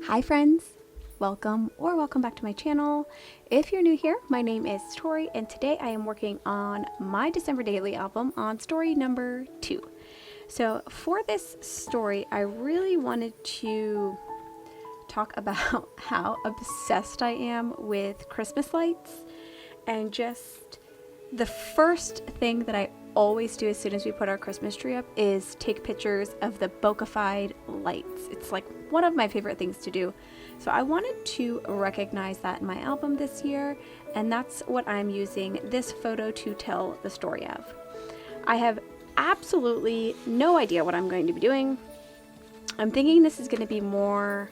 Hi friends, welcome back to my channel. If you're new here, my name is Torey and today I am working on my December daily album on story number 2. So for this story, I really wanted to talk about how obsessed I am with Christmas lights, and just the first thing that I always do as soon as we put our Christmas tree up is take pictures of the bokeh-fied lights. It's like one of my favorite things to do. So I wanted to recognize that in my album this year, and that's what I'm using this photo to tell the story of. I have absolutely no idea what I'm going to be doing. I'm thinking this is going to be more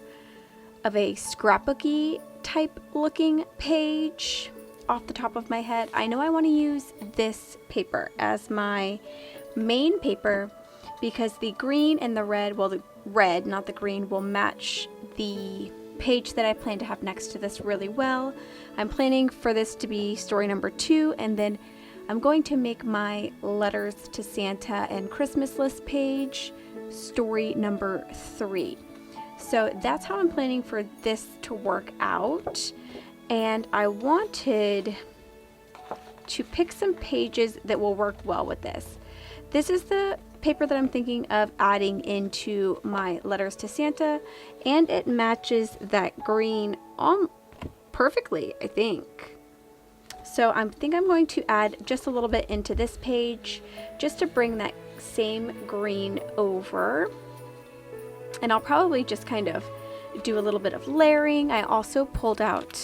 of a scrapbooky type looking page off the top of my head. I know I want to use this paper as my main paper because the green and the red, well, the red, not the green, will match the page that I plan to have next to this really well. I'm planning for this to be story number 2, and then I'm going to make my letters to Santa and Christmas list page story number 3. So that's how I'm planning for this to work out. And I wanted to pick some pages that will work well with this. This is the paper that I'm thinking of adding into my letters to Santa, and it matches that green perfectly, I think. So I think I'm going to add just a little bit into this page just to bring that same green over. And I'll probably just kind of do a little bit of layering. I also pulled out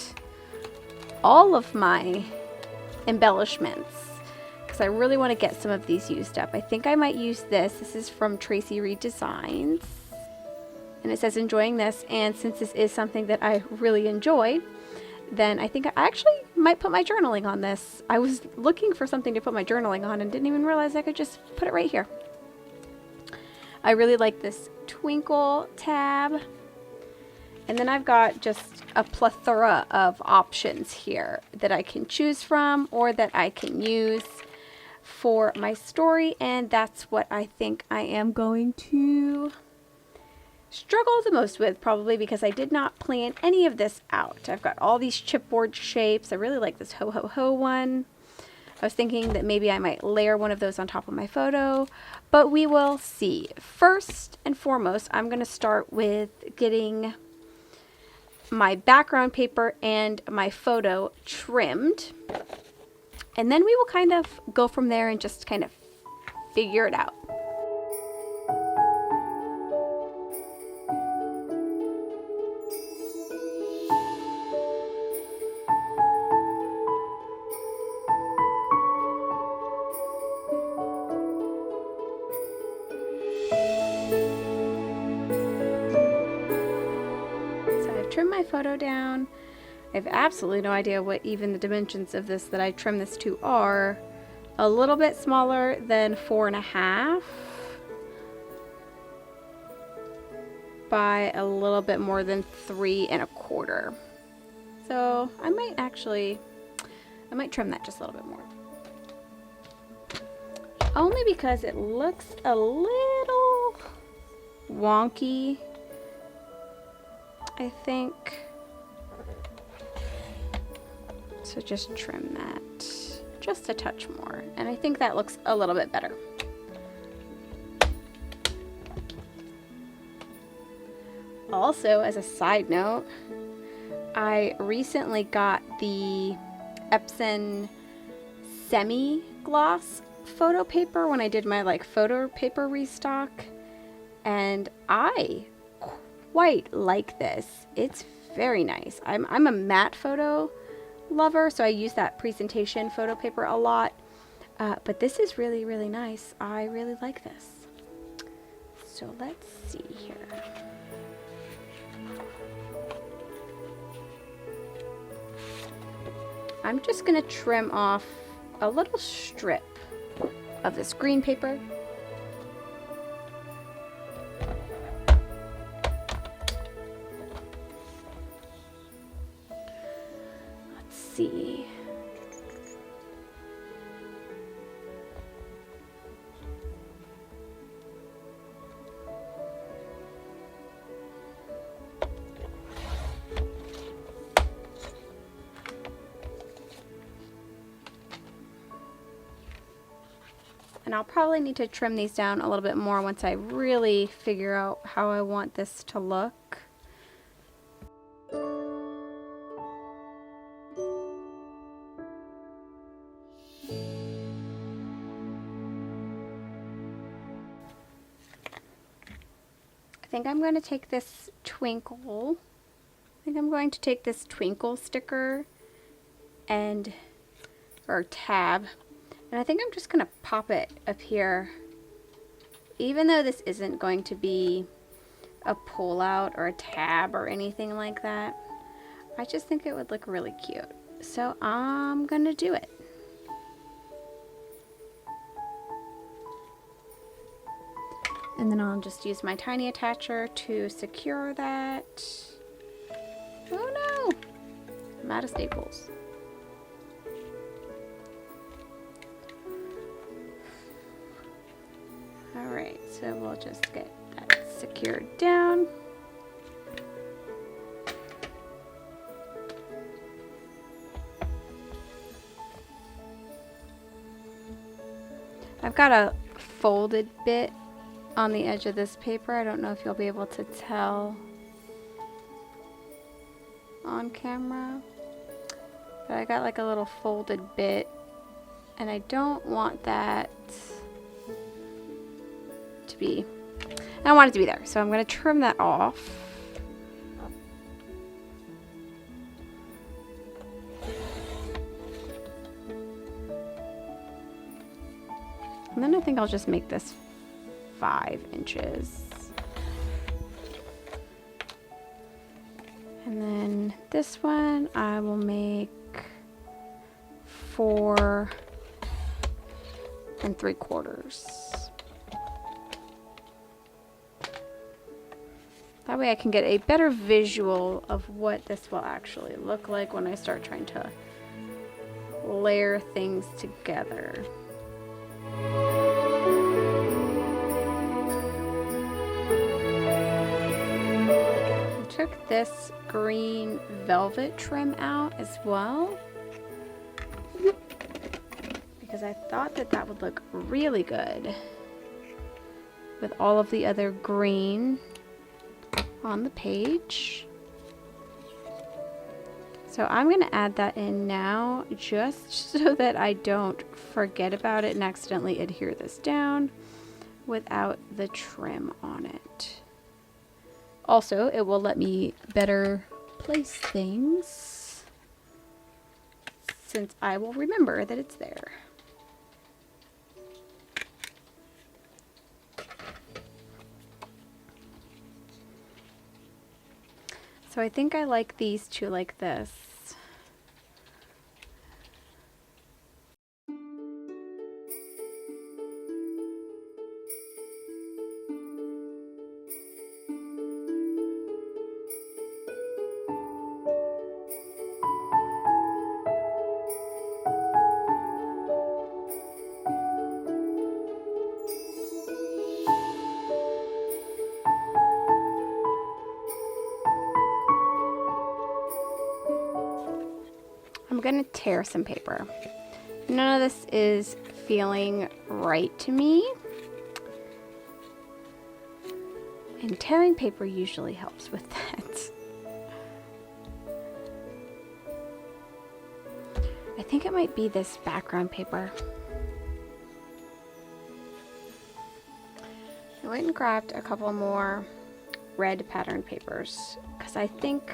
all of my embellishments because I really want to get some of these used up. I think I might use this. This is from Tracy Reed Designs, and it says enjoying this, and since this is something that I really enjoy, then I think I actually might put my journaling on this. I was looking for something to put my journaling on and didn't even realize I could just put it right here. I really like this twinkle tab. And then I've got just a plethora of options here that I can choose from or that I can use for my story. And that's what I think I am going to struggle the most with, probably because I did not plan any of this out. I've got all these chipboard shapes. I really like this ho ho ho one. I was thinking that maybe I might layer one of those on top of my photo, but we will see. First and foremost, I'm going to start with getting my background paper and my photo trimmed, and then we will kind of go from there and just kind of figure it out. Trim my photo down. I have absolutely no idea what even the dimensions of this that I trim this to are. A little bit smaller than 4.5 by a little bit more than 3.25. So I might trim that just a little bit more. Only because it looks a little wonky, I think. So just trim that just a touch more, and I think that looks a little bit better. Also, as a side note, I recently got the Epson semi-gloss photo paper when I did my photo paper restock, and I quite like this. It's very nice. I'm a matte photo lover, so I use that presentation photo paper a lot, but this is really, really nice. I really like this. So let's see here. I'm just gonna trim off a little strip of this green paper. See. And I'll probably need to trim these down a little bit more once I really figure out how I want this to look. I think I'm going to take this twinkle. I think I'm going to take this twinkle sticker or tab, and I think I'm just going to pop it up here. Even though this isn't going to be a pull out or a tab or anything like that, I just think it would look really cute. So I'm going to do it. And then I'll just use my tiny attacher to secure that. Oh no! I'm out of staples. Alright, so we'll just get that secured down. I've got a folded bit on the edge of this paper. I don't know if you'll be able to tell on camera, but I got like a little folded bit, and I don't want that to be, I don't want it to be there, so I'm going to trim that off. And then I think I'll just make this 5 inches. And then this one I will make 4 3/4. That way I can get a better visual of what this will actually look like when I start trying to layer things together. I took this green velvet trim out as well, because I thought that that would look really good with all of the other green on the page. So I'm going to add that in now, just so that I don't forget about it and accidentally adhere this down without the trim on it. Also, it will let me better place things, since I will remember that it's there. So I think I like these two like this. I'm gonna tear some paper. None of this is feeling right to me. And tearing paper usually helps with that. I think it might be this background paper. I went and grabbed a couple more red pattern papers, because I think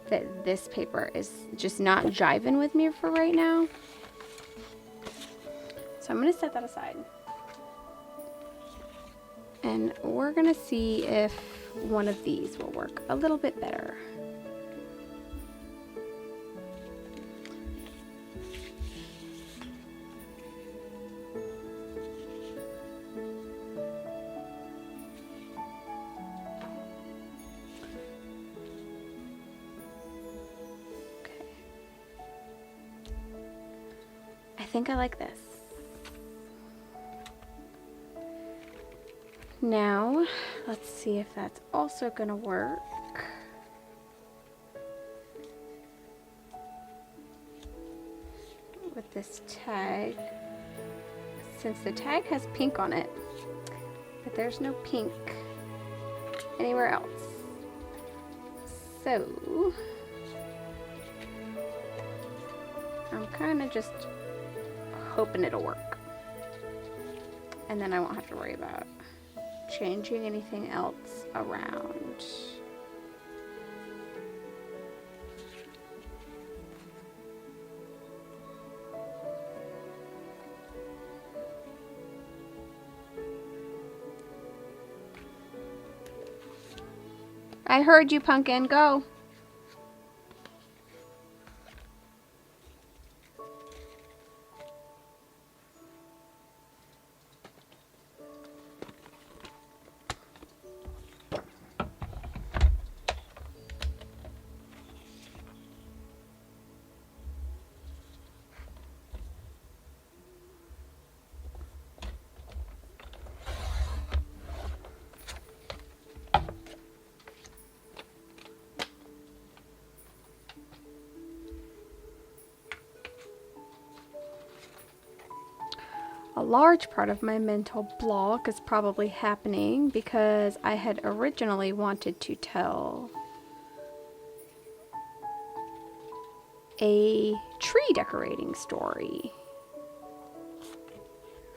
that this paper is just not jiving with me for right now. So I'm going to set that aside. And we're going to see if one of these will work a little bit better. I think I like this. Now, let's see if that's also gonna work. With this tag since the tag has pink on it, but there's no pink anywhere else. So I'm kind of just hoping it'll work. And then I won't have to worry about changing anything else around. I heard you, Pumpkin. Go. A large part of my mental block is probably happening because I had originally wanted to tell a tree decorating story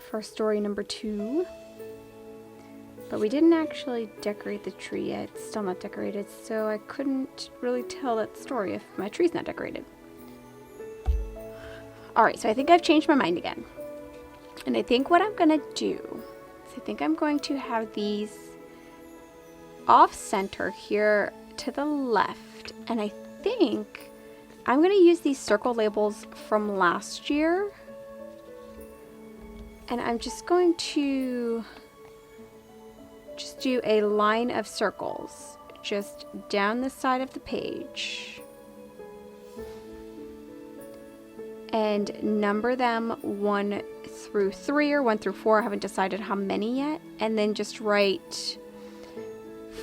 for story number 2. But we didn't actually decorate the tree yet. It's still not decorated, so I couldn't really tell that story if my tree's not decorated. Alright, so I think I've changed my mind again. And I think what I'm going to do is I think I'm going to have these off-center here to the left. And I think I'm going to use these circle labels from last year. And I'm just going to just do a line of circles just down the side of the page. And number them 1 through 3 or 1 through 4. I haven't decided how many yet. And then just write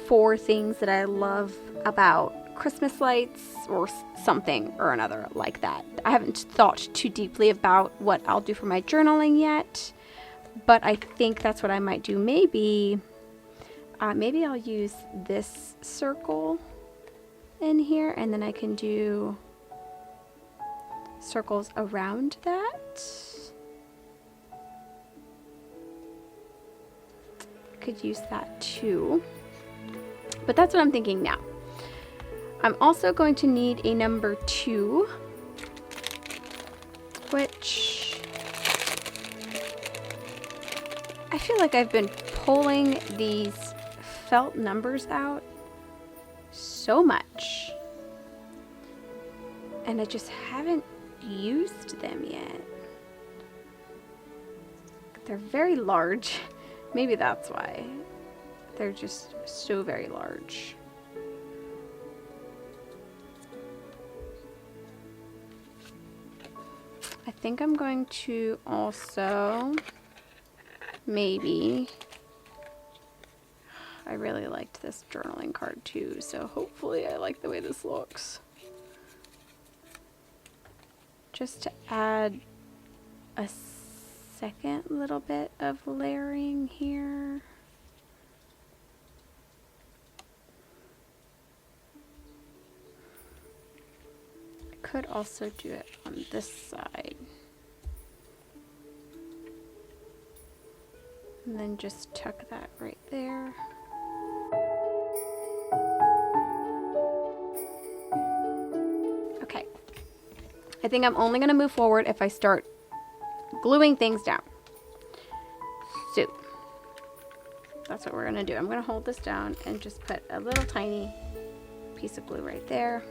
4 things that I love about Christmas lights or something or another like that. I haven't thought too deeply about what I'll do for my journaling yet, but I think that's what I might do. Maybe I'll use this circle in here, and then I can do circles around that. Could use that too, but that's what I'm thinking now. I'm also going to need a number 2, which I feel like I've been pulling these felt numbers out so much and I just haven't used them yet. They're very large. Maybe that's why. They're just so very large. I think I'm going to also maybe, I really liked this journaling card too, so hopefully I like the way this looks. Just to add a second little bit of layering here. I could also do it on this side. And then just tuck that right there. Okay. I think I'm only going to move forward if I start gluing things down. So that's what we're going to do. I'm going to hold this down and just put a little tiny piece of glue right there.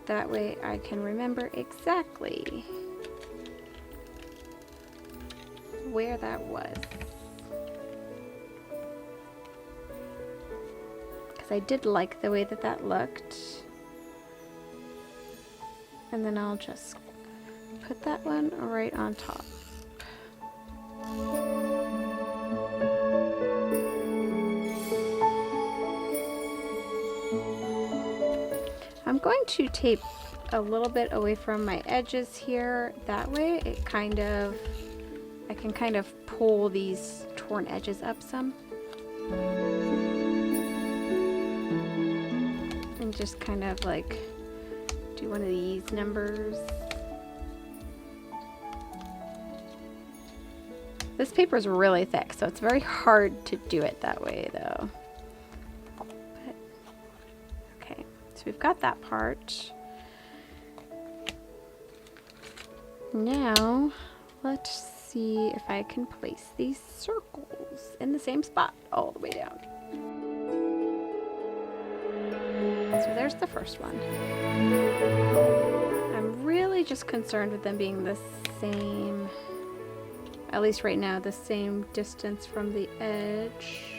That way I can remember exactly where that was. Because I did like the way that that looked. And then I'll just put that one right on top. I'm going to tape a little bit away from my edges here. That way it kind of I can kind of pull these torn edges up some. And just kind of like do one of these numbers. This paper is really thick, so it's very hard to do it that way though. But, okay, so we've got that part. Now, let's see if I can place these circles in the same spot all the way down. So there's the first one. I'm really just concerned with them being the same, at least right now, the same distance from the edge.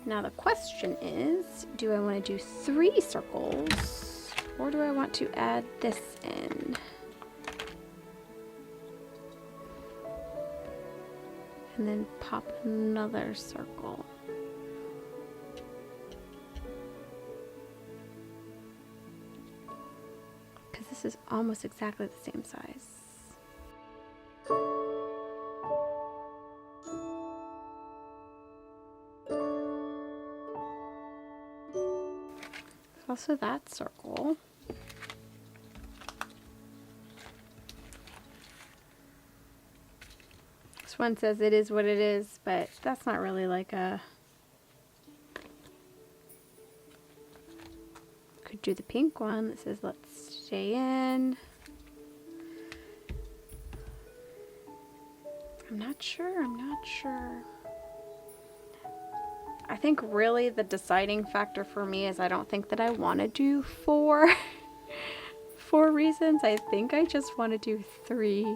Now the question is, do I want to do 3 circles or do I want to add this in? And then pop another circle. Because this is almost exactly the same size. Also that circle. This one says it is what it is, but that's not really like a... Could do the pink one that says let's stay in. I'm not sure. I think really the deciding factor for me is I don't think that I want to do 4 for reasons. I think I just want to do 3.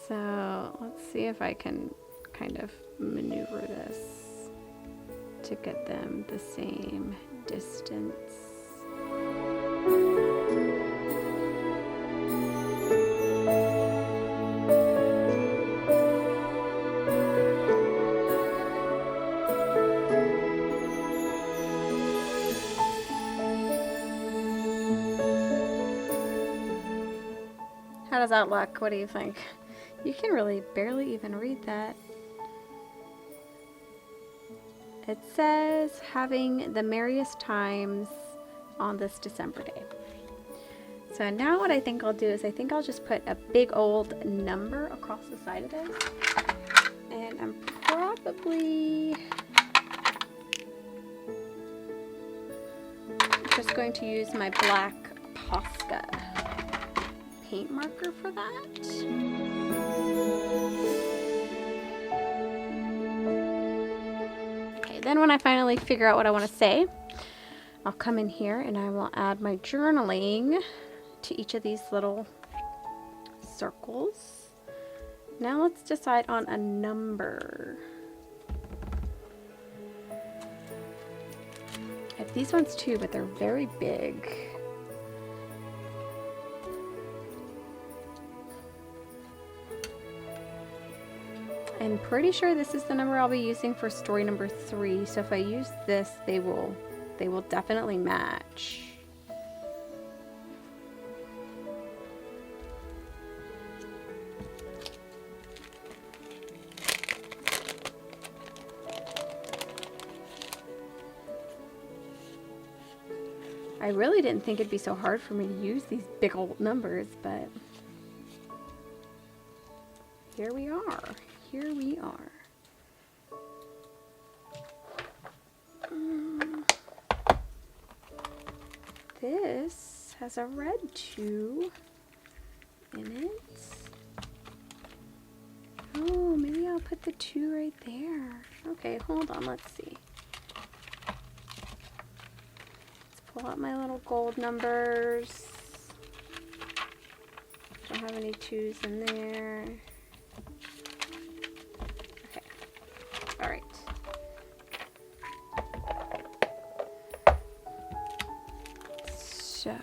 So let's see if I can kind of maneuver this to get them the same distance. How does that look? What do you think? You can really barely even read that. It says having the merriest times on this December day. So now what I think I'll do is I think I'll just put a big old number across the side of this. And I'm probably just going to use my black Posca paint marker for that. Okay, then when I finally figure out what I want to say, I'll come in here and I will add my journaling to each of these little circles. Now let's decide on a number. I have these ones too, but they're very big. I'm pretty sure this is the number I'll be using for story number 3. So if I use this, they will definitely match. I really didn't think it'd be so hard for me to use these big old numbers, but here we are. Here we are. This has a red 2 in it. Oh, maybe I'll put the 2 right there. Okay, hold on, let's see. Let's pull out my little gold numbers. Don't have any 2s in there. All right. So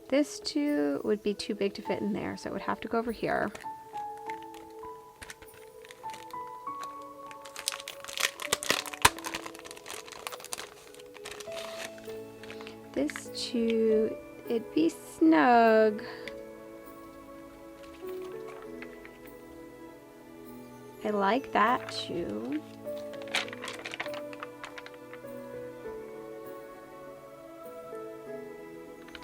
this 2 would be too big to fit in there, so it would have to go over here. this too, it'd be snug. I like that too.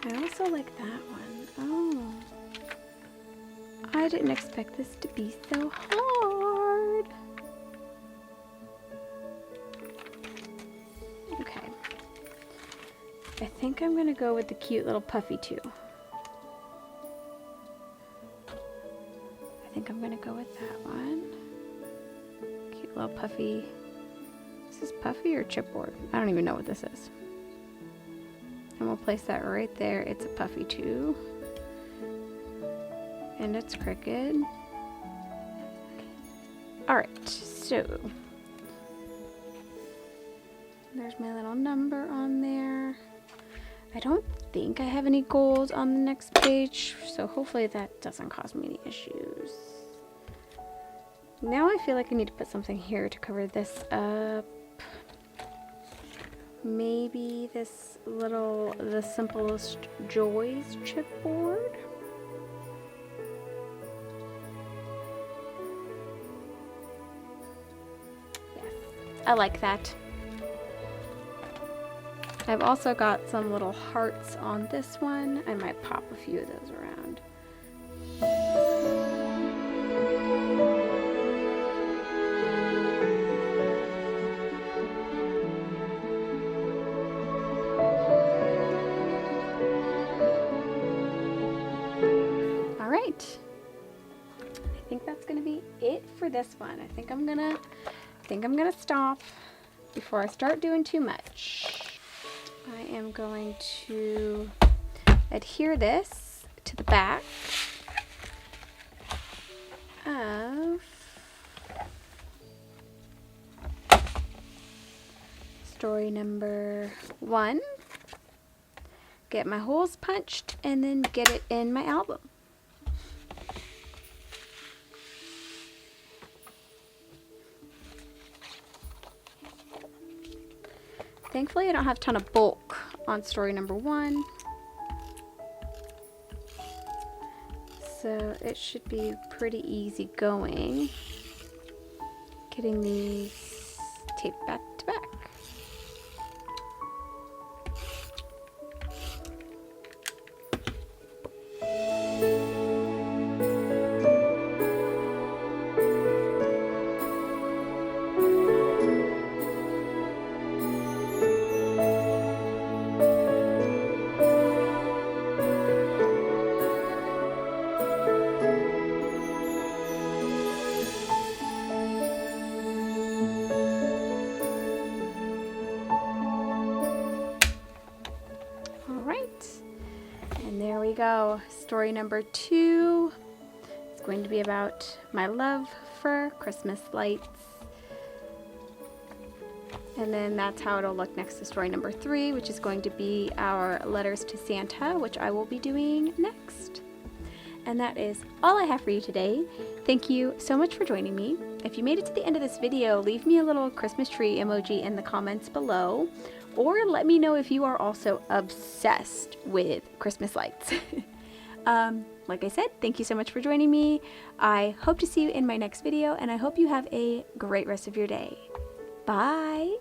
I also like that one. Oh. I didn't expect this to be so hard. Okay. I think I'm gonna go with the cute little puffy too. I think I'm gonna go with that one. Cute little puffy. Is this puffy or chipboard? I don't even know what this is. And we'll place that right there. It's a puffy too. And it's crooked. Alright, so there's my little number on there. I don't think I have any gold on the next page, so hopefully that doesn't cause me any issues. Now I feel like I need to put something here to cover this up. Maybe this little, the Simplest Joys chipboard. Yes, I like that. I've also got some little hearts on this one. I might pop a few of those around. Alright. I think that's gonna be it for this one. I think I'm gonna stop before I start doing too much. I am going to adhere this to the back of story number 1, get my holes punched, and then get it in my album. Thankfully, I don't have a ton of bulk on story number 1. So it should be pretty easy going. Getting these taped back to back. There we go. Story number 2 is going to be about my love for Christmas lights. And then that's how it'll look next to story number 3, which is going to be our letters to Santa, which I will be doing next. And that is all I have for you today. Thank you so much for joining me. If you made it to the end of this video, leave me a little Christmas tree emoji in the comments below. Or let me know if you are also obsessed with Christmas lights. Like I said, thank you so much for joining me. I hope to see you in my next video, and I hope you have a great rest of your day. Bye!